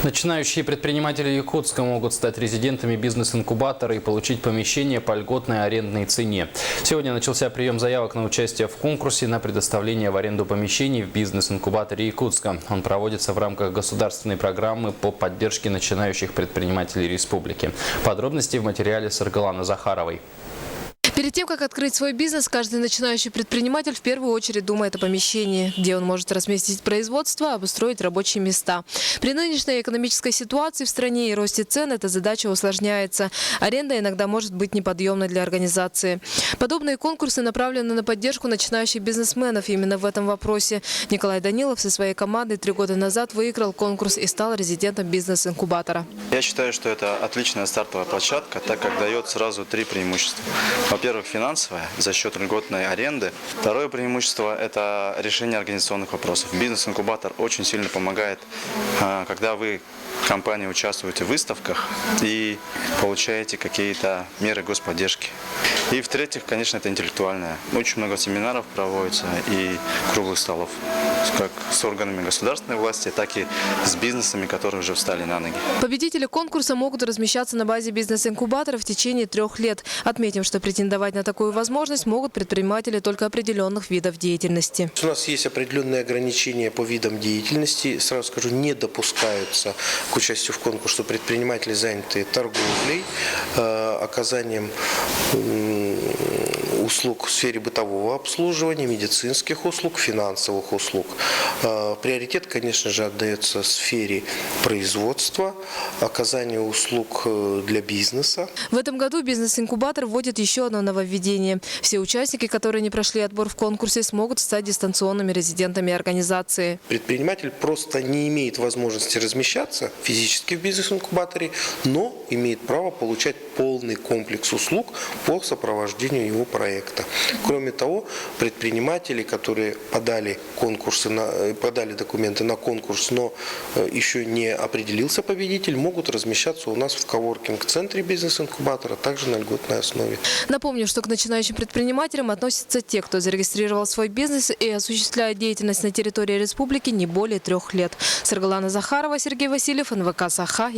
Начинающие предприниматели Якутска могут стать резидентами бизнес-инкубатора и получить помещение по льготной арендной цене. Сегодня начался прием заявок на участие в конкурсе на предоставление в аренду помещений в бизнес-инкубаторе Якутска. Он проводится в рамках государственной программы по поддержке начинающих предпринимателей республики. Подробности в материале Саргаланы Захаровой. Перед тем, как открыть свой бизнес, каждый начинающий предприниматель в первую очередь думает о помещении, где он может разместить производство, обустроить рабочие места. При нынешней экономической ситуации в стране и росте цен эта задача усложняется. Аренда иногда может быть неподъемной для организации. Подобные конкурсы направлены на поддержку начинающих бизнесменов. Именно в этом вопросе Николай Данилов со своей командой 3 года назад выиграл конкурс и стал резидентом бизнес-инкубатора. Я считаю, что это отличная стартовая площадка, так как дает сразу 3 преимущества. Во-первых, финансовое, за счет льготной аренды. Второе преимущество – это решение организационных вопросов. Бизнес-инкубатор очень сильно помогает, когда вы, компания, участвуете в выставках и получаете какие-то меры господдержки. И в-третьих, конечно, это интеллектуальное. Очень много семинаров проводится и круглых столов, как с органами государственной власти, так и с бизнесами, которые уже встали на ноги. Победители конкурса могут размещаться на базе бизнес-инкубатора в течение 3 лет. Отметим, что претендовать на такую возможность могут предприниматели только определенных видов деятельности. У нас есть определенные ограничения по видам деятельности. Сразу скажу, не допускаются к участию в конкурсе предприниматели, занятые торговлей, оказанием услуг в сфере бытового обслуживания, медицинских услуг, финансовых услуг. Приоритет, конечно же, отдается сфере производства, оказания услуг для бизнеса. В этом году бизнес-инкубатор вводит еще одно нововведение. Все участники, которые не прошли отбор в конкурсе, смогут стать дистанционными резидентами организации. Предприниматель просто не имеет возможности размещаться физически в бизнес-инкубаторе, но имеет право получать полный комплекс услуг по сопровождению его проекта. Кроме того, предприниматели, которые подали документы на конкурс, но еще не определился победитель, могут размещаться у нас в коворкинг-центре бизнес-инкубатора, также на льготной основе. Напомню, что к начинающим предпринимателям относятся те, кто зарегистрировал свой бизнес и осуществляет деятельность на территории республики не более 3 лет. Саргалана Захарова, Сергей Васильев, НВК «Саха».